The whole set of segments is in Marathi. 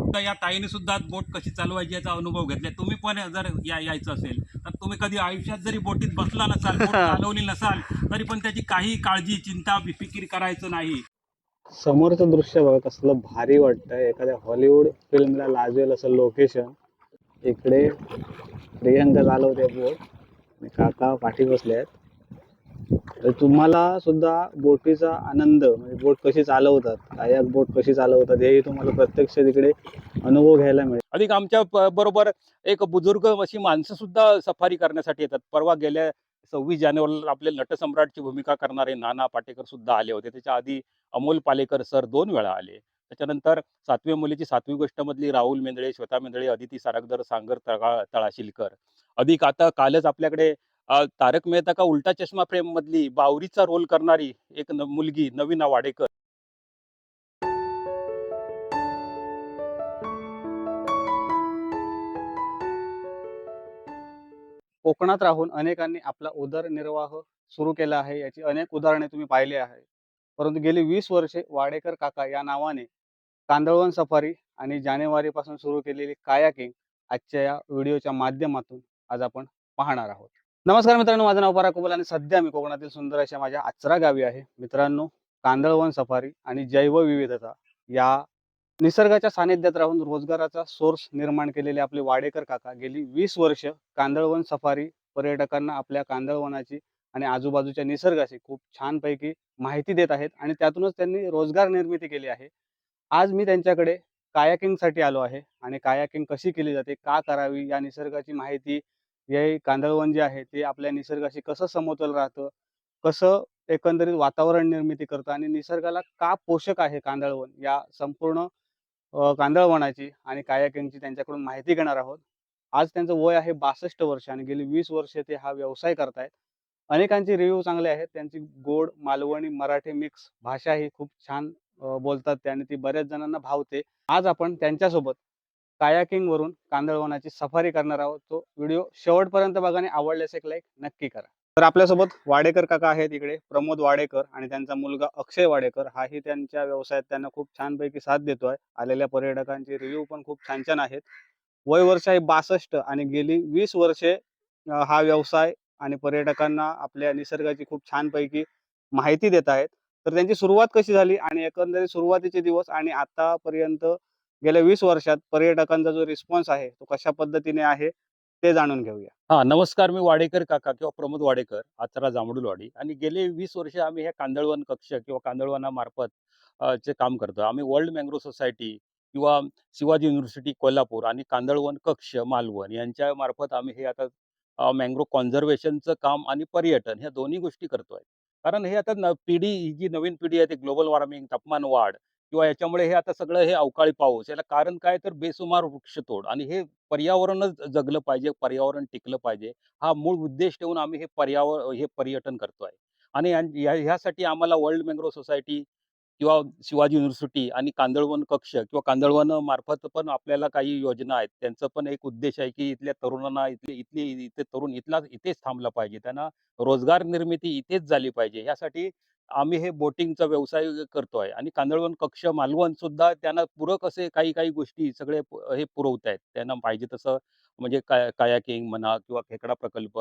तर या ताईने सुद्धा बोट कशी चालवायची याचा अनुभव घेतला. तुम्ही पण जर यायचं असेल तर तुम्ही कधी आयुष्यात जरी बोटीत बसला नसाल, बोट चालवली नसाल, तरी पण त्याची काही काळजी, चिंता, फिकीर करायचं नाही. समोरचं दृश्य बघा कसलं भारी वाटतंय. एखाद्या हॉलिवूड फिल्मला लाजवेल असं लोकेशन. इकडे प्रियंका चालवते बोट आणि काका पाठी बसले आहेत. तर तुम्हाला सुद्धा बोटीचा आनंद म्हणजे बोट कशी चालवतात, कायाक बोट कशी चालवतात हेही तुम्हाला प्रत्यक्ष तिकडे अनुभव घ्यायला मिळेल. अधिक आमच्या बरोबर एक बुजुर्ग अशी माणसं सुद्धा सफारी करण्यासाठी येतात. परवा गेल्या 26 जानेवारीला आपले नटसम्राटची भूमिका करणारे नाना पाटेकर सुद्धा आले होते. त्याच्या आधी अमोल पालेकर सर 2 वेळा आले. त्याच्यानंतर 7वी मुलीची 7वी गोष्ट मधली राहुल मेंदळे, श्वेता मेंदळे, अदिती सारगदर, सांगर तळाशीलकर. अधिक आता कालच आपल्याकडे तारक मेहता का उलटा चष्मा फ्रेम मधली बावरीचा रोल करणारी एक मुलगी नवीना वाडेकर. कोकणात राहून अनेकांनी आपला उदरनिर्वाह सुरू केला आहे. याची अनेक उदाहरणे तुम्ही पाहिली आहे. परंतु गेली 20 वर्षे वाडेकर काका या नावाने कांदळवन सफारी आणि जानेवारीपासून सुरू केलेली कायाकिंग आजच्या या व्हिडिओच्या माध्यमातून आज आपण पाहणार आहोत. नमस्कार मित्रांनो, माझं नाव पराग कुबल आणि सध्या मी कोकणातील सुंदर अशा माझ्या आचरा गावी आहे. मित्रांनो, कांदळवन सफारी आणि जैवविविधता या निसर्गाच्या सानिध्यात राहून रोजगाराचा सोर्स निर्माण केलेले आपले वाडेकर काका गेली 20 वर्ष कांदळवन सफारी पर्यटकांना आपल्या कांदळवनाची आणि आजूबाजूच्या निसर्गाची खूप छानपैकी माहिती देत आहेत आणि त्यातूनच त्यांनी रोजगार निर्मिती केली आहे. आज मी त्यांच्याकडे कायाकिंगसाठी आलो आहे आणि कायाकिंग कशी केली जाते, का करावी, या निसर्गाची माहिती, हे कांदळवन जे आहे ते आपल्या निसर्गाशी कसं समतोल राहतं, कसं एकंदरीत वातावरण निर्मिती करतं आणि निसर्गाला का पोषक आहे कांदळवन, या संपूर्ण कांदळवनाची आणि कायाकिंगची त्यांच्याकडून माहिती घेणार आहोत. आज त्यांचं वय आहे 62 वर्ष आणि गेली 20 वर्ष ते हा व्यवसाय करतायत. अनेकांचे रिव्ह्यू चांगले आहेत. त्यांची गोड मालवणी मराठी मिक्स भाषा ही खूप छान बोलतात ते आणि ती बऱ्याच जणांना भावते. आज आपण त्यांच्यासोबत कायाकिंग वरून कांदळवनाची सफारी करणार आहोत. तो व्हिडिओ शेवटपर्यंत बघा आणि आवडल्यास एक लाईक नक्की करा. तर आपल्यासोबत वाडेकर काका आहेत इकडे, प्रमोद वाडेकर आणि त्यांचा मुलगा अक्षय वाडेकर. हाही त्यांच्या व्यवसायात त्यांना खूप छानपैकी साथ देतोय. आलेल्या पर्यटकांचे रिव्ह्यू पण खूप छान छान आहेत. वय वर्ष आहे 62 आणि गेली 20 वर्षे हा व्यवसाय आणि पर्यटकांना आपल्या निसर्गाची खूप छानपैकी माहिती देत आहेत. तर त्यांची सुरुवात कशी झाली आणि एकंदरीत सुरुवातीचे दिवस आणि आतापर्यंत गेल्या 20 वर्षात पर्यटकांचा जो रिस्पॉन्स आहे तो कशा पद्धतीने आहे ते जाणून घेऊया. हां, नमस्कार. मी वाडेकर काका किंवा प्रमोद वाडेकर, आचरा जांभरुलवाडी. आणि गेले 20 वर्ष आम्ही ह्या कांदळवन कक्ष किंवा कांदळवनामार्फत चे काम करतो. आम्ही वर्ल्ड मँग्रोव्ह सोसायटी किंवा शिवाजी युनिव्हर्सिटी कोल्हापूर आणि कांदळवन कक्ष मालवण यांच्या मार्फत आम्ही हे आता मँग्रोव्ह कॉन्झर्वेशनचं काम आणि पर्यटन ह्या दोन्ही गोष्टी करतोय. कारण हे आता पिढी, ही जी नवीन पिढी आहे, ते ग्लोबल वॉर्मिंग, तापमान वाढ किंवा याच्यामुळे हे आता सगळं हे अवकाळी पाऊस, याला कारण काय तर बेसुमार वृक्षतोड आणि हे पर्यावरणच जगलं पाहिजे, पर्यावरण टिकलं पाहिजे. हा मूळ उद्देश ठेवून आम्ही हे पर्यटन करतोय. आणि ह्यासाठी आम्हाला वर्ल्ड मँग्रोव्ह सोसायटी किंवा शिवाजी युनिव्हर्सिटी आणि कांदळवन कक्ष किंवा कांदळवन मार्फत पण आपल्याला काही योजना आहेत. त्यांचा पण एक उद्देश आहे, की इथल्या तरुणांना इथे तरुण इथेच थांबला पाहिजे. त्यांना रोजगार निर्मिती इथेच झाली पाहिजे. यासाठी आम्ही हे बोटिंगचा व्यवसाय करतोय आणि कांदळवन कक्ष मालवण सुद्धा त्यांना पूरक असे काही गोष्टी सगळे हे पुरवतायत. त्यांना पाहिजे तसं म्हणजे कायाकिंग म्हणा किंवा खेकडा प्रकल्प,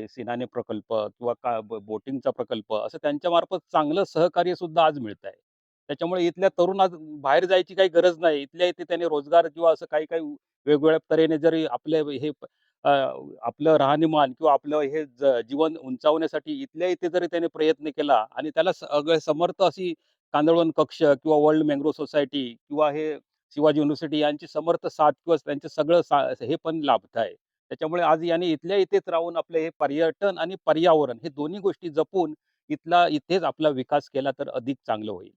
सिनाने प्रकल्प किंवा बोटिंगचा प्रकल्प असं त्यांच्यामार्फत चांगलं सहकार्य सुद्धा आज मिळत आहे. त्याच्यामुळे इथल्या तरुणात बाहेर जायची काही गरज नाही. इथल्या इथे त्याने रोजगार किंवा असं काही वेगवेगळ्या तऱ्हेने जरी आपले आपलं राहणीमान किंवा आपलं हे जीवन उंचावण्यासाठी इथल्या इथे जरी त्याने प्रयत्न केला आणि त्याला समर्थ अशी कांदळवन कक्ष किंवा वर्ल्ड मँग्रोव्ह सोसायटी किंवा हे शिवाजी युनिव्हर्सिटी यांची समर्थ साथ किंवा त्यांचं सगळं हे पण लाभत आहे. त्याच्यामुळे आज याने इथल्या इथेच राहून आपले हे पर्यटन आणि पर्यावरण हे दोन्ही गोष्टी जपून इथेच आपला विकास केला तर अधिक चांगलं होईल.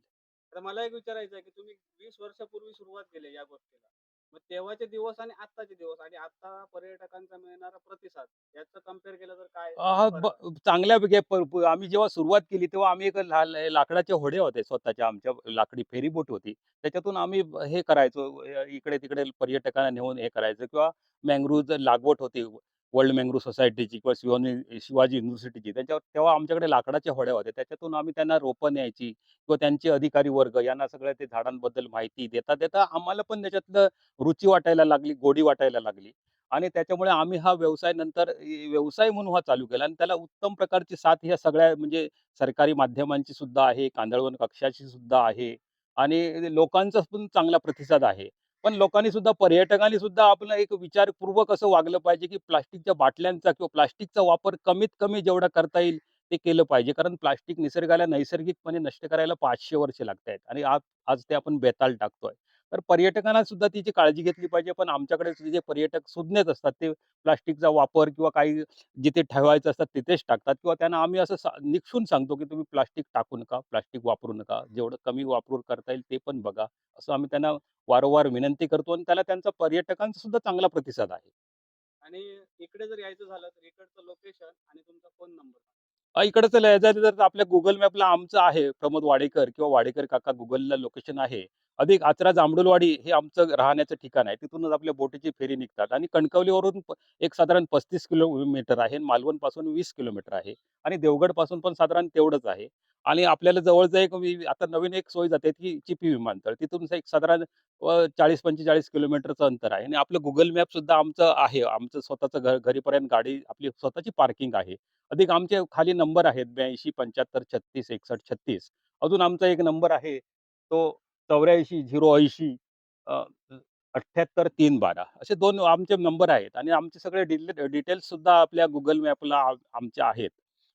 तर मला एक विचारायचं आहे की तुम्ही 20 वर्षापूर्वी सुरुवात केली या गोष्टीला. मग तेव्हाचे दिवस आणि आत्ताचे दिवस आणि आता पर्यटकांचा मिळणारा प्रतिसाद याचं कंपेअर केलं तर काय हां, फरक आहे? चांगल्यापैकी आम्ही जेव्हा सुरुवात केली तेव्हा आम्ही एक लाकडाचे होडे होते स्वतःच्या आमच्या लाकडी फेरीबोट होती. त्याच्यातून आम्ही हे करायचो, इकडे-तिकडे पर्यटकांना नेऊन हे करायचं किंवा मँग्रोव्हचं लागवड होती. वर्ल्ड मँग्रो सोसायटीची किंवा शिवाजी युनिव्हर्सिटीची त्याच्यावर तेव्हा आमच्याकडे लाकडाच्या होड्या होत्या. त्याच्यातून आम्ही त्यांना रोपं न्यायची किंवा त्यांचे अधिकारी वर्ग यांना सगळ्या ते झाडांबद्दल माहिती देता आम्हाला पण त्याच्यातलं रुची वाटायला लागली, गोडी वाटायला लागली आणि त्याच्यामुळे आम्ही हा व्यवसाय नंतर व्यवसाय म्हणून हा चालू केला आणि त्याला उत्तम प्रकारची साथ ह्या सगळ्या म्हणजे सरकारी माध्यमांची सुद्धा आहे, कांदळवन कक्षाची सुद्धा आहे आणि लोकांचा पण चांगला प्रतिसाद आहे. पण लोकांनी सुद्धा पर्यटकांनी सुद्धा आपलं एक विचारपूर्वक असं वागलं पाहिजे, की प्लास्टिकच्या बाटल्यांचा किंवा प्लास्टिकचा वापर कमीत कमी जेवढा करता येईल ते केलं पाहिजे. कारण प्लास्टिक निसर्गाला नैसर्गिकपणे नष्ट करायला 500 वर्ष लागतायत आणि आज आज ते आपण बेताल टाकतोय. तर पर्यटकांना सुद्धा तिची काळजी घेतली पाहिजे. पण आमच्याकडे जे पर्यटक सुज्ञच असतात ते प्लास्टिकचा वापर किंवा काही जिथे ठेवायचं असतात तिथेच टाकतात किंवा त्यांना आम्ही असं निक्षून सांगतो, की तुम्ही प्लास्टिक टाकू नका, प्लास्टिक वापरू नका. जेवढं कमी वापर करता येईल ते पण बघा. असं आम्ही त्यांना वारंवार विनंती करतो आणि त्याला त्यांचा पर्यटकांचा सुद्धा चांगला प्रतिसाद आहे. आणि इकडे जर यायचं झालं तर इकडचं लोकेशन आणि तुमचा फोन नंबर. इकडचं लिहायचं तर आपल्या Google मॅपला आमचं आहे प्रमोद वाडेकर किंवा वाडेकर काका Googleला लोकेशन आहे. अधिक आचरा जांभुलवाडी हे आमचं राहण्याचं ठिकाण आहे. तिथूनच आपल्या बोटीची फेरी निघतात आणि कणकवलीवरून एक साधारण 35 किलोमीटर आहे आणि मालवणपासून 20 किलोमीटर आहे आणि देवगडपासून पण साधारण तेवढंच आहे आणि आपल्याला जवळचं एक आता नवीन एक सोय जाते ती चिपी विमानतळ. तिथून एक साधारण 40-45 किलोमीटरचं अंतर आहे आणि आपलं Google मॅपसुद्धा आमचं आहे. आमचं स्वतःचं घरीपर्यंत गाडी आपली स्वतःची पार्किंग आहे. अधिक आमचे खाली नंबर आहेत 82 75 36 61 36. अजून आमचा एक नंबर आहे तो 84 080 अ, 78 312 असे 2 आमचे नंबर आहेत आणि आमचे सगळे डिटेल्स सुद्धा आपल्या Google मॅपला आमचे आहेत.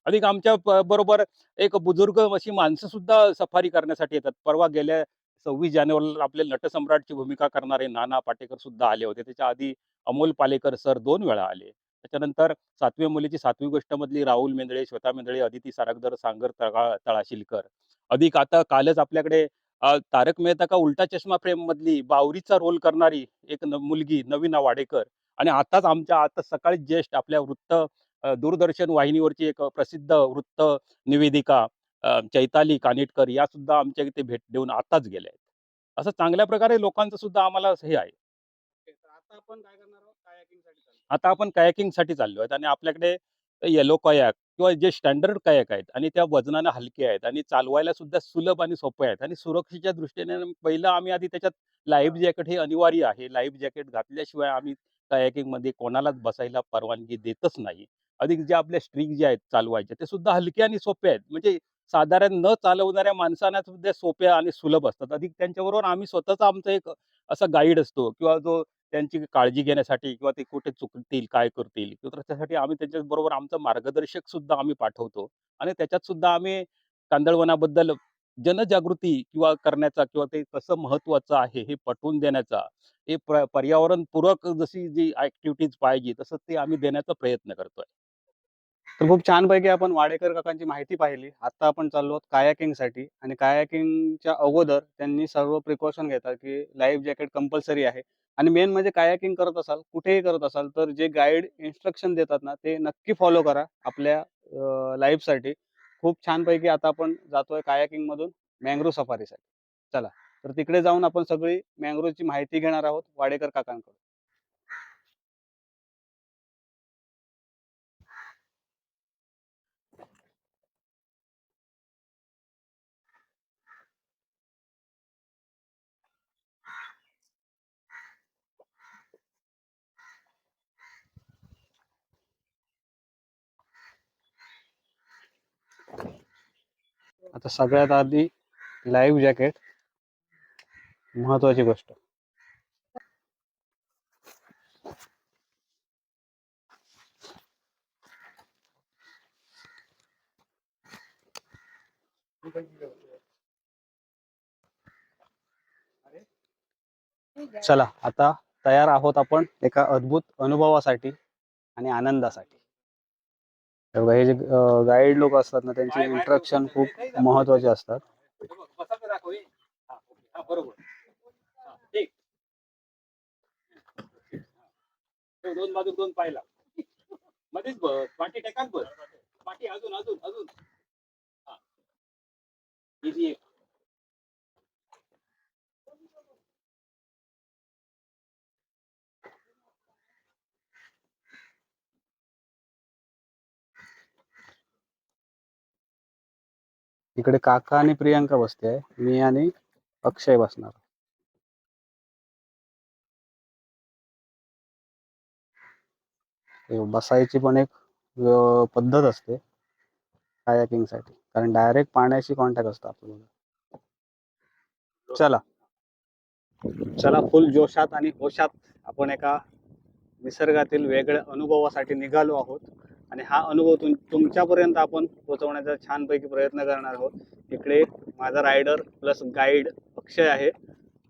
अधिक आमच्या बरोबर एक बुजुर्ग अशी माणसं सुद्धा सफारी करण्यासाठी येतात. परवा गेल्या 26 जानेवारीला आपले नटसम्राटची भूमिका करणारे नाना पाटेकर सुद्धा आले होते. त्याच्या आधी अमोल पालेकर सर 2 वेळा आले. त्याच्यानंतर 7वी मुलीची 7वी गोष्टमधली राहुल मेंदळे, श्वेता मेंदळे, अदिती सारगदर, सांगर तळाशीलकर. अधिक आता कालच आपल्याकडे तारक मेहता का उलटा चष्मा मधली बावरीचा रोल करणारी एक मुलगी नवीना वाडेकर आणि आता सकाळीच ज्येष्ठ आपल्या दूरदर्शन वाहिनीवरची एक प्रसिद्ध वृत्त निवेदिका चैताली कानिटकर या सुद्धा आमच्या इथे भेट देऊन आताच गेल्या आहेत. असं चांगल्या प्रकारे लोकांचं सुद्धा आम्हाला हे आहे. ओके. तर आता आपण काय करणार आहोत? कायाकिंगसाठी चाललो. आता आपण कायाकिंगसाठी चाललो आहेत आणि आपल्याकडे येलो कयाक किंवा जे स्टँडर्ड कयाक आहेत आणि त्या वजनाने हलके आहेत आणि चालवायला सुद्धा सुलभ आणि सोपे आहेत आणि सुरक्षेच्या दृष्टीने पहिलं आम्ही आधी त्याच्यात लाईफ जॅकेट हे अनिवार्य आहे. लाईफ जॅकेट घातल्याशिवाय आम्ही कायाकिंगमध्ये कोणालाच बसायला परवानगी देतच नाही. अधिक जे आपले स्ट्रिक जे आहेत चालवायचे ते सुद्धा हलके आणि सोपे आहेत. म्हणजे साधारण न चालवणाऱ्या माणसांना सुद्धा सोप्या आणि सुलभ असतात. अधिक त्यांच्याबरोबर आम्ही स्वतःचा आमचा एक असा गाईड असतो किंवा जो त्यांची काळजी घेण्यासाठी किंवा ते कुठे चुकतील, काय करतील किंवा त्याच्यासाठी आम्ही त्यांच्याबरोबर आमचा मार्गदर्शक सुद्धा आम्ही पाठवतो आणि त्याच्यात सुद्धा आम्ही कांदळवनाबद्दल जनजागृती किंवा करण्याचा किंवा ते कसं महत्त्वाचं आहे हे पटवून देण्याचा, हे पर्यावरणपूरक जशी जी ॲक्टिव्हिटीज पाहिजे तसं ते आम्ही देण्याचा प्रयत्न करतोय. तर खूप छानपैकी आपण वाडेकर काकांची माहिती पाहिली. आता आपण चाललो आहोत कायाकिंगसाठी आणि कायाकिंगच्या अगोदर त्यांनी सर्व प्रिकॉशन घेतात, की लाईफ जॅकेट कंपल्सरी आहे आणि मेन म्हणजे कायाकिंग करत असाल, कुठेही करत असाल, तर जे गाईड इन्स्ट्रक्शन देतात ना, ते नक्की फॉलो करा आपल्या लाईफसाठी. खूप छानपैकी आता आपण जातोय कायाकिंगमधून मँग्रोव्ह सफारीसाठी. चला, तर तिकडे जाऊन आपण सगळी मँग्रोव्हची माहिती घेणार आहोत वाडेकर काकांकडून. आता सगळ्यात आधी लाईफ जॅकेट महत्त्वाची गोष्ट. चला, आता तयार आहोत आपण एका अद्भुत अनुभवासाठी आणि आनंदासाठी. तर बघा, हे जे गाईड लोक असतात ना, त्यांचे इंस्ट्रक्शन खूप महत्त्वाचे असतात. बरोबर. ठीक. दोन बाजू 2 पायला. मध्येच बस. पाठी टेकाच बस. पाठी अजून, अजून, अजून. हां. इझी इकडे काका आणि प्रियांका बसते आहे, मी आणि अक्षय बसणार. हे बसायची पण एक पद्धत असते कायाकिंगसाठी, कारण डायरेक्ट पाण्याशी कॉन्टॅक्ट असतो आपल्याला. चला चला फुल जोशात आणि होशात आपण एका निसर्गातील वेगळ्या अनुभवासाठी निघालो आहोत, आणि हा अनुभव तुमच्यापर्यंत आपण पोहोचवण्याचा छानपैकी प्रयत्न करणार आहोत. इकडे माझा रायडर प्लस गाईड अक्षय आहे,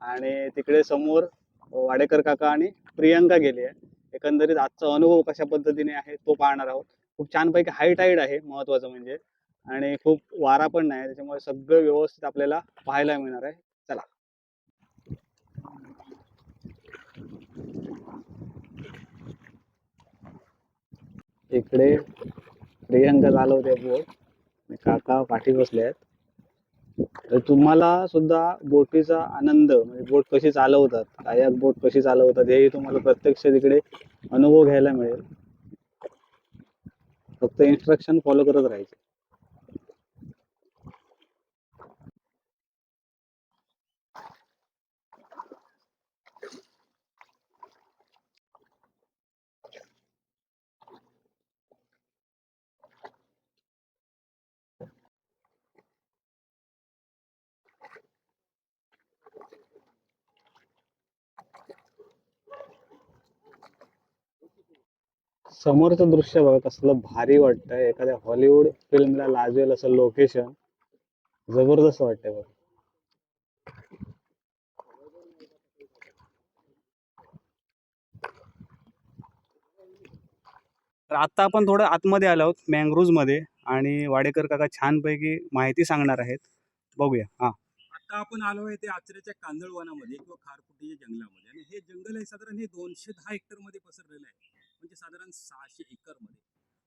आणि तिकडे समोर वाडेकर काका आणि प्रियंका गेली आहे. एकंदरीत आजचा अनुभव कशा पद्धतीने आहे तो पाहणार आहोत. खूप छानपैकी हाय टाईड आहे महत्वाचं म्हणजे, आणि खूप वारा पण नाही, त्याच्यामुळे सगळं व्यवस्थित आपल्याला पाहायला मिळणार आहे. चला. इकडे प्रियंका चालवते बोट, काका पाठी बसले आहेत. तर तुम्हाला सुद्धा बोटीचा आनंद, म्हणजे बोट कशी चालवतात, कायाक बोट कशी चालवतात, हेही तुम्हाला प्रत्यक्ष तिकडे अनुभव घ्यायला मिळेल. फक्त इन्स्ट्रक्शन फॉलो करत राहायचे. समोरचं दृश्य बघा कसलं भारी वाटतंय, एखाद्या हॉलिवूड फिल्मला लाजवेल असं लोकेशन. जबरदस्त वाटतंय बघा. तर आता आपण थोडं आतमध्ये आलो आहोत मँग्रोव्ज मध्ये, आणि वाडेकर काका छानपैकी माहिती सांगणार आहेत. बघूया. हा, आता आपण आलो आहे ते आचऱ्याच्या कांदळवनामध्ये किंवा खारफुटीच्या जंगलामध्ये, आणि हे जंगल आहे साधारण हे 210 हेक्टर मध्ये पसरलेलं आहे, म्हणजे साधारण 600 एकर मध्ये.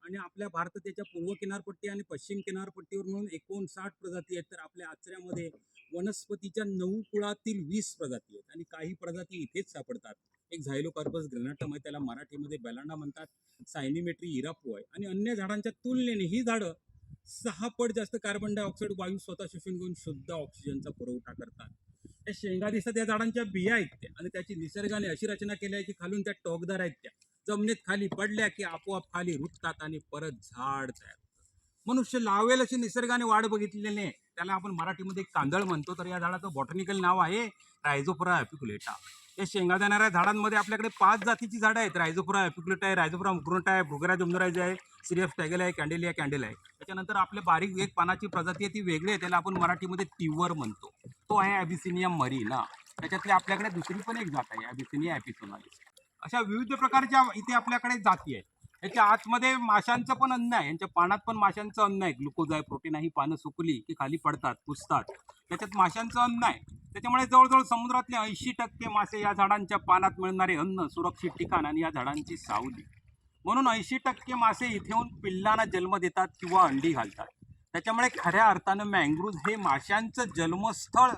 आणि आपल्या भारताच्या पूर्व किनारपट्टी आणि पश्चिम किनारपट्टीवर मिळून 59 प्रजाती आहेत. तर आपल्या आचऱ्यामध्ये वनस्पतीच्या 9 कुळातील 20 प्रजाती आहेत, आणि काही प्रजाती इथेच सापडतात. एक झायलोकार्पस ग्रेनाटम आहे, त्याला मराठीमध्ये बेलांडा म्हणतात. सायनिमेट्री इरापो आहे, आणि अन्य झाडांच्या तुलनेने ही झाडं 6 पट जास्त कार्बन डायऑक्साईड वायू स्वतः शोषून घेऊन शुद्ध ऑक्सिजनचा पुरवठा करतात. त्या शेंगा दिसतात त्या झाडांच्या बिया आहेत त्या, आणि त्याची निसर्गाने अशी रचना केली आहे की खालून त्या टोकदार आहेत, त्या जमिनीत खाली पडल्या की आपोआप खाली रुततात आणि परत झाड तयार होतं. मनुष्य लावेल अशी निसर्गाने वाढ बघितलेली नाही. त्याला आपण मराठीमध्ये कांदळ म्हणतो, तर या झाडाचं बॉटनिकल नाव आहे रायझोफोरा अॅपिक्युलेटा. या शेंगा देणाऱ्या झाडांमध्ये आपल्याकडे 5 जातीची झाडं आहेत. रायझोफोरा अॅपिक्युलेटा आहे, रायझोफोरा मुग्रुंटा आहे, ब्रुगेरा जुमनराइज आहे, सिरियस टॅगल आहे, कॅन्डेलिया कॅन्डेल आहे. त्याच्यानंतर आपल्या बारीक एक पानाची प्रजाती आहे ती वेगळी आहे, त्याला आपण मराठीमध्ये तिवर म्हणतो. तो आहे ॲबिसिनिया मरीना. त्याच्यातली आपल्याकडे दुसरी पण एक जात आहे ॲबिसिनिया ॲपिसोनालिस. अशा विविध प्रकारच्या इथे आपल्याकडे जाती आहेत. याच्या आतमध्ये माशांचं पण अन्न आहे, यांच्या पानात पण माशांचं अन्न आहे. ग्लुकोज आहे, प्रोटीन आहे. ही पानं सुकली की खाली पडतात, पुसतात, त्याच्यात माशांचं अन्न आहे. त्याच्यामुळे जवळजवळ समुद्रातले 80% मासे या झाडांच्या पानात मिळणारे अन्न, सुरक्षित ठिकाण आणि या झाडांची सावली. म्हणून 80% मासे इथे येऊन पिल्लांना जन्म देतात किंवा अंडी घालतात. त्याच्यामुळे खऱ्या अर्थानं मँग्रोव्ज हे माशांचं जन्मस्थळ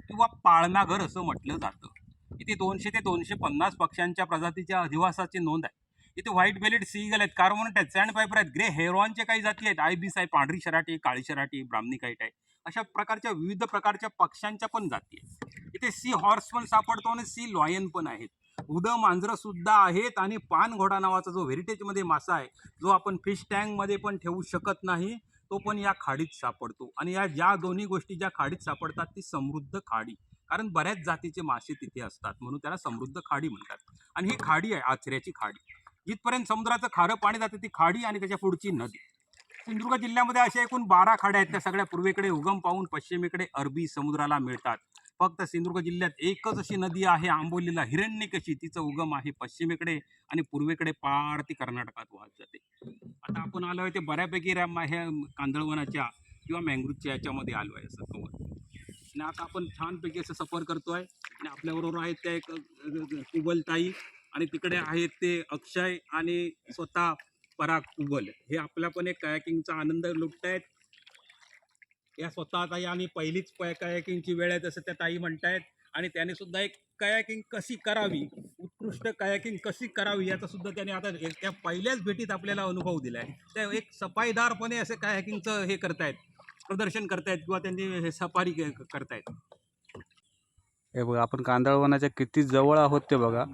किंवा पाळणाघर असं म्हटलं जातं. इथे 200 ते 250 पक्ष्यांच्या प्रजातीच्या अधिवासाची नोंद आहे. इथे व्हाईट बेलेड सीगल आहेत, कार्बोनेट आहेत, सँड पायपर आहेत, ग्रे हेरॉनचे काही जाती आहेत, आयबीस आहे, पांढरी शराटी, काळी शराटी, ब्राह्मणी काईट आहे. अशा प्रकारच्या विविध प्रकारच्या पक्ष्यांच्या पण जाती आहेत. इथे सी हॉर्स पण सापडतो आणि सी लॉयन पण आहेत. उडं मांजरं सुद्धा आहेत, आणि पानघोडा नावाचा जो हेरिटेजमध्ये मासा आहे, जो आपण फिश टँकमध्ये पण ठेवू शकत नाही, तो पण या खाडीत सापडतो. आणि या ज्या दोन्ही गोष्टी ज्या खाडीत सापडतात ती समृद्ध खाडी, कारण बऱ्याच जातीचे मासे तिथे असतात, म्हणून त्याला समृद्ध खाडी म्हणतात. आणि ही खाडी आहे आचऱ्याची खाडी. जिथपर्यंत समुद्राचं खारं पाणी जातं ती खाडी, आणि त्याच्या पुढची नदी. सिंधुदुर्ग जिल्ह्यामध्ये अशा एकूण 12 खाड्या आहेत. त्या सगळ्या पूर्वेकडे उगम पाहून पश्चिमेकडे अरबी समुद्राला मिळतात. फक्त सिंधुदुर्ग जिल्ह्यात एकच अशी नदी आहे आंबोलीला, हिरण्यकशी. तिचं उगम आहे पश्चिमेकडे, आणि पूर्वेकडे पार ती कर्नाटकात वाहत जाते. आता आपण आलो आहे ते बऱ्यापैकी ह्या कांदळवनाच्या किंवा मँग्रोव्हच्या याच्यामध्ये आलो आहे असं कवर. आणि आता आपण छानपैकी असं सफर करतोय, आणि आपल्याबरोबर आहेत त्या एक कुबलताई, आणि तिकडे आहेत ते अक्षय आणि स्वतः पराग कुबल. हे आपला पण एक कायाकिंगचा आनंद लुटतायत. या स्वतः ताई आणि पहिलीच कायाकिंगची वेळ आहे असं त्या ताई म्हणतायत, आणि त्याने सुद्धा एक कायाकिंग कशी करावी, उत्कृष्ट कायाकिंग कशी करावी याचा सुद्धा त्याने आता त्या पहिल्याच भेटीत आपल्याला अनुभव दिलाय. त्या एक सफाईदारपणे असं कायाकिंगचं हे करतायत. प्रदर्शन करतायत किंवा त्यांनी हे सफारी करतायत. हे बघा, आपण कांदळवनाच्या किती जवळ आहोत ते बघा.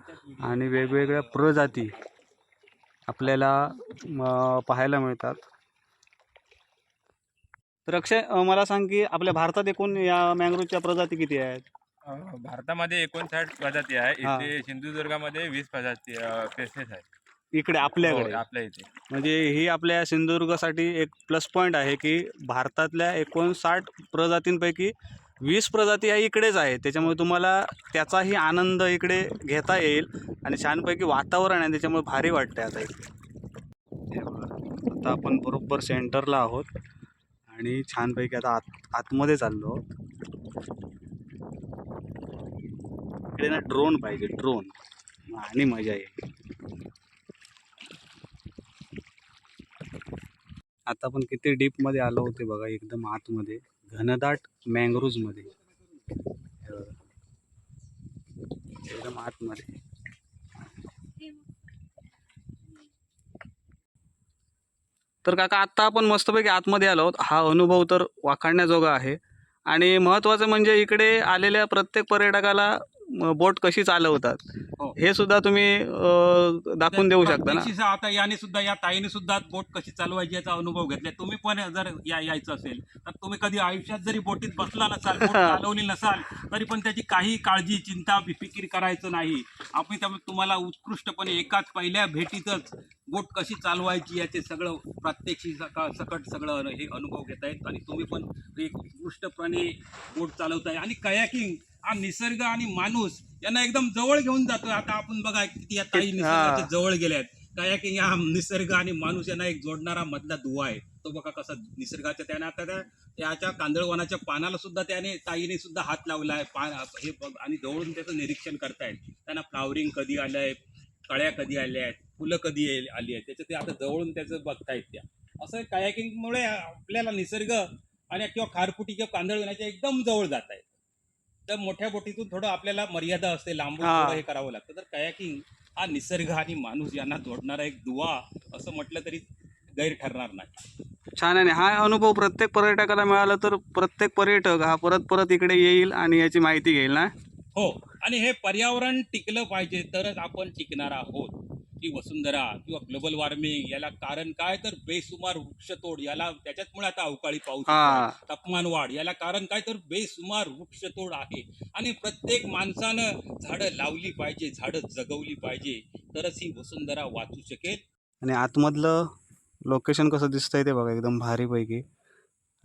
आणि वेगवेगळ्या प्रजाती आपल्याला पाहायला मिळतात. तर अक्षय, मला सांग की आपल्या भारतात एकूण या मँग्रोवच्या प्रजाती किती आहेत? भारतामध्ये 59 प्रजाती आहे. हा. इथे सिंधुदुर्गामध्ये 20 प्रजाती स्पेसीस आहेत. इकडे हो, आपल्याकडे आपल्या इथे. म्हणजे ही आपल्या सिंधुदुर्गासाठी एक प्लस पॉईंट आहे की भारतातल्या 59 प्रजातींपैकी 20 प्रजाती ह्या इकडेच आहेत. त्याच्यामुळे तुम्हाला त्याचाही आनंद इकडे घेता येईल आणि छानपैकी वातावरण आहे, त्याच्यामुळे भारी वाटतंय आता इथे. हे बघा, आता आपण बरोबर सेंटरला आहोत आणि छानपैकी आता आतमध्ये चाललो आहोत. इकडे ना ड्रोन पाहिजे, ड्रोन, आणि मजा येईल. आता आपण किती डीपमध्ये आलो होते बघा, एकदम आतमध्ये घनदाट मँग्रोव्जमध्ये. हे बघा, एकदम आतमध्ये. तर काका, आत्ता आपण मस्तपैकी आतमध्ये आलो आहोत. हा अनुभव तर वाखाणण्याजोगा आहे. आणि महत्त्वाचं म्हणजे इकडे आलेल्या प्रत्येक पर्यटकाला बोट कशी चालवतात हो. हे सुद्धा तुम्ही दाखवून देऊ शकता ना. प्रात्यक्षिक आता याने सुद्धा, या ताईने सुद्धा बोट कशी चालवायची याचा अनुभव घेतलाय. तुम्ही पण जर यायचं असेल तर तुम्ही कधी आयुष्यात जरी बोटीत बसला नसाल, बोट चालवली नसाल, तरी पण त्याची काही काळजी, चिंता, फिकीर करायचं नाही. आम्ही त्यामुळे तुम्हाला उत्कृष्टपणे एकाच पहिल्या भेटीतच बोट कशी चालवायची याचे सगळं प्रात्यक्षिक सकट सगळं हे अनुभव घेत आहेत. आणि तुम्ही पण एक उत्कृष्टपणे बोट चालवताय. आणि कयाकिंग हा निसर्ग आणि माणूस यांना एकदम जवळ घेऊन जातो. आता आपण बघा किती या ताई निसर्गाच्या जवळ गेल्यात. कयाकिंग हा निसर्ग आणि माणूस यांना एक जोडणारा मधला दुवा आहे. तो बघा कसा निसर्गाच्या, त्याने आता त्याच्या कांदळवनाच्या पानाला सुद्धा त्याने, ताईने सुद्धा हात लावला आहे. हे आणि जवळून त्याचं निरीक्षण करतायत. त्यांना फ्लावरिंग कधी आलंय, कळ्या कधी आल्या आहेत, फुलं कधी आली आहेत, त्याचं ते आता जवळून त्याचं बघतायत त्या. असं कायाकिंगमुळे आपल्याला निसर्ग आणि किंवा खारफुटी किंवा कांदळवनाच्या एकदम जवळ जात आहे. तर मोठ्या बोटीतून थोडं आपल्याला मर्यादा असते, लांबून थोडं हे करावं लागतं. तर कायाकिंग हा निसर्ग आणि माणूस यांना जोडणारा एक दुवा असं म्हटलं तरी गैर ठरणार नाही. छान आहे. हा अनुभव प्रत्येक पर्यटकाला मिळाला तर प्रत्येक पर्यटक हा परत परत इकडे येईल आणि याची माहिती घेईल ना. हो, आणि हे पर्यावरण टिकलं पाहिजे तरच आपण टिकणार आहोत. की वसुंधरा किंवा ग्लोबल वॉर्मिंग याला कारण काय, तर बेसुमार वृक्षतोड. याला त्याच्याचमुळे आता अवकाळी पाऊस, तापमान वाढ याला कारण काय, तर बेसुमार वृक्षतोड आहे. आणि प्रत्येक माणसानं झाडं लावली पाहिजे, झाडं जगवली पाहिजे, तरच ही वसुंधरा वाचू शकेल. आणि आतमधलं लोकेशन कसं दिसतंय ते बघा, एकदम भारीपैकी.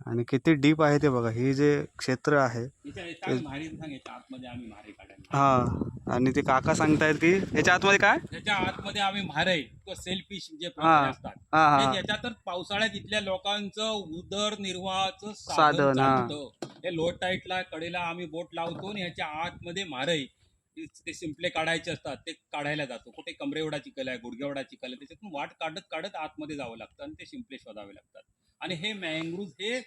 आणि किती डीप आहे ते बघा. हे जे क्षेत्र आहे, आतमध्ये आम्ही म्हारे काढायला. हा, आणि ते काका सांगतायत की ह्याच्या आतमध्ये काय, त्याच्या आतमध्ये आम्ही म्हारे किंवा सेल्फिश जे प्राणी असतात, याच्या तर पावसाळ्यात इथल्या लोकांचं उदरनिर्वाहाचं साधन चालतं. हे लो टाईटला कडेला आम्ही बोट लावतो आणि ह्याच्या आतमध्ये म्हारे, ते शिंपले काढायचे असतात, ते काढायला जातो. कुठे कमरे एवढा चिखल आहे, गुडघे एवढा चिखल आहे, त्याच्यातून वाट काढत काढत आतमध्ये जावं लागतं आणि ते शिंपले शोधावे लागतात. आणि हे मँग्रोव्ह हे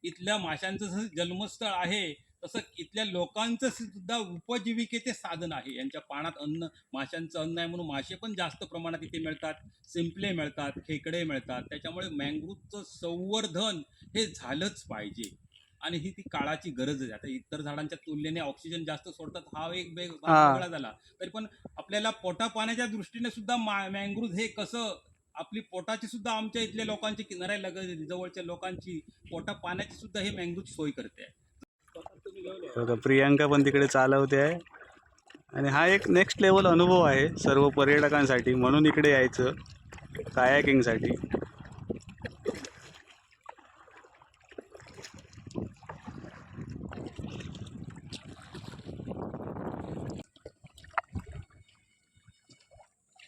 इथल्या माशांचं जसं जन्मस्थळ आहे, तसं इथल्या लोकांचं सुद्धा उपजीविकेचे साधन आहे. यांच्या पाण्यात अन्न, माशांचं अन्न आहे म्हणून मासे पण जास्त प्रमाणात इथे मिळतात, शिंपले मिळतात, खेकडे मिळतात. त्याच्यामुळे मँग्रोव्हचं संवर्धन हे झालंच पाहिजे. आणि ही ती काळाची गरज आहे. आता इतर झाडांच्या तुलनेने ऑक्सिजन जास्त सोडतात, हा एक वेगळा झाला. तरी पण आपल्याला पोटा पाण्याच्या दृष्टीने सुद्धा मँग्रोव्ह हे कसं, आपली पोटाची सुद्धा, आमच्या इथल्या लोकांची, किनाऱ्या जवळच्या लोकांची पोटा पाण्याची सुद्धा हे मँग्रोव्ह सोय करते आहे. प्रियांका पण तिकडे चालवते आहे. आणि हा एक नेक्स्ट लेवल अनुभव आहे सर्व पर्यटकांसाठी, म्हणून इकडे यायचं कायाकिंगसाठी.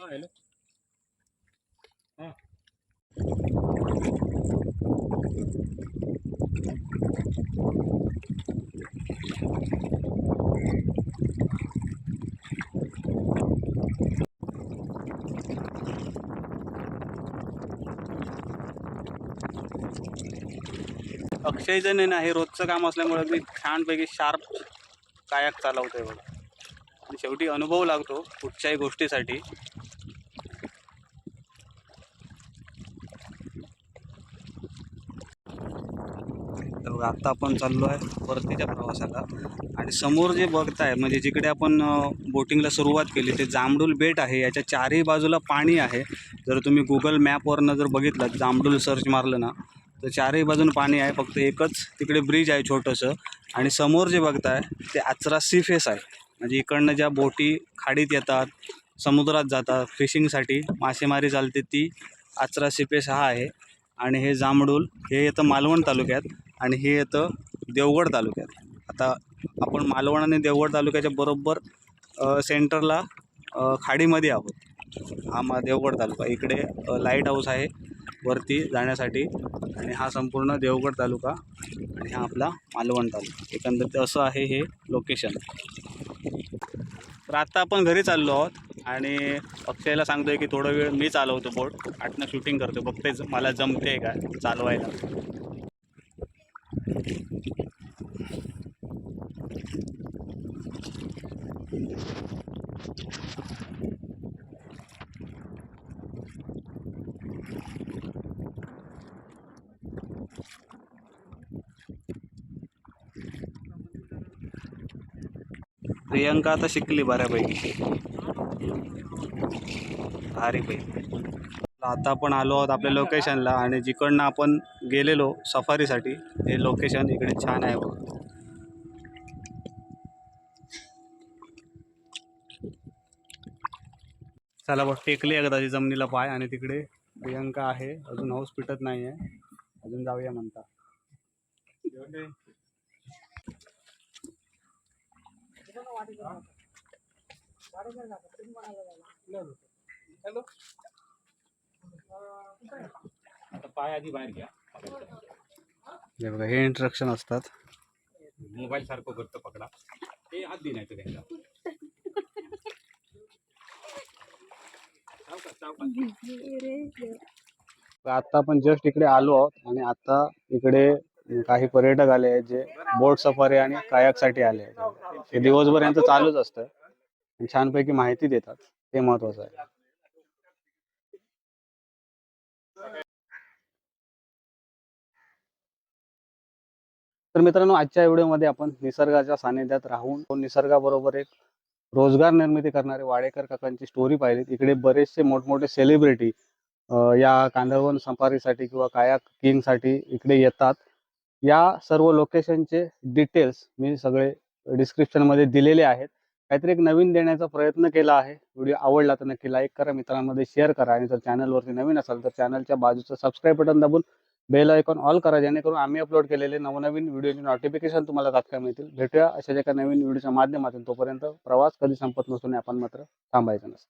हॅलो, हां, अक्षयजन आहे ना, हे रोजचं काम असल्यामुळे मी छानपैकी शार्प कायाक चालवतोय बघा. आणि शेवटी अनुभव लागतो कुठच्याही गोष्टीसाठी. तर बघा आता आपण चाललो आहे परतीच्या प्रवासाला आणि समोर जे बघताय म्हणजे जिकडे आपण बोटिंगला सुरुवात केली ते जांभडूल बेट आहे. याच्या चारही बाजूला पाणी आहे. जर तुम्ही गुगल मॅपवरनं जर बघितलं जांभडूल सर्च मारलं ना तर चारही बाजून पाणी आहे. फक्त एकच तिकडे ब्रिज आहे छोटंसं आणि समोर जे बघताय ते आचरा सी फेस आहे. म्हणजे इकडनं ज्या बोटी खाडीत येतात समुद्रात जातात फिशिंगसाठी मासेमारी चालते ती आचरा सी फेस हा आहे. आणि हे जांभडूल हे येतं मालवण तालुक्यात आणि हे येतं देवगड तालुक्यात. आता आपण मालवण आणि देवगड तालुक्याच्या बरोबर सेंटरला खाडीमध्ये आहोत. हा देवगड तालुका इकडे लाईट हाऊस आहे वरती जाण्यासाठी आणि हा संपूर्ण देवगड तालुका आणि हा आपला मालवण तालुका. एकंदरीत असं आहे हे लोकेशन. तर आत्ता आपण घरी चाललो आहोत आणि अक्षयला सांगतोय की थोडा वेळ मी चालवतो बोट आतनं शूटिंग करतो बघतेच मला जमते का चालवायला. प्रियंका आता शिकली बऱ्यापैकी भारीपैकी. आता आपण आलो आहोत आपल्या लोकेशनला आणि जिकडनं आपण गेलेलो सफारीसाठी हे लोकेशन इकडे छान आहे बघा. चला बघ टेकली एकदाची जमिनीला पाय आणि तिकडे प्रियंका आहे. अजून हाऊस पिटत नाही आहे. अजून जाऊया म्हणता. आता पाय आधी बाहेर घ्या. हे बघा हे इंस्ट्रक्शन असतात. मोबाईल सारखं घट्ट पकडा. ते हात दे नाही तर त्यांना. आता आपण जस्ट इकडे आलो आहोत आणि आता इकडे काही पर्यटक आले आहेत जे बोट सफारी आणि कायाकसाठी आले आहेत. हे दिवसभर यांचं चालूच असतं आणि छानपैकी माहिती देतात ते महत्वाचं आहे. तर मित्रांनो आजच्या व्हिडिओमध्ये आपण निसर्गाच्या सानिध्यात राहून निसर्गाबरोबर एक रोजगार निर्मिती करणारे वाडेकर काकांची स्टोरी पाहिली. इकडे बरेचसे मोठमोठे सेलिब्रिटी या कांदळवन सफारीसाठी किंवा कायाक किंगसाठी इकडे येतात. या सर्व लोकेशनचे डिटेल्स मी सगळे डिस्क्रिप्शनमध्ये दिलेले आहेत. काहीतरी एक नवीन देण्याचा प्रयत्न केला आहे. व्हिडिओ आवडला तर नक्की लाईक करा, मित्रांमध्ये शेअर करा आणि जर चॅनलवरती नवीन असाल तर चॅनलच्या बाजूचं सबस्क्राईब बटन दाबून बेल आयकॉन ऑल करा जेणेकरून आम्ही अपलोड केलेले नवनवीन व्हिडिओचे नोटिफिकेशन तुम्हाला तात्काळ मिळतील. भेटूया अशाच एका नवीन व्हिडिओच्या माध्यमातून. तोपर्यंत प्रवास कधी संपत नसून आपण मात्र थांबायचं नसतं.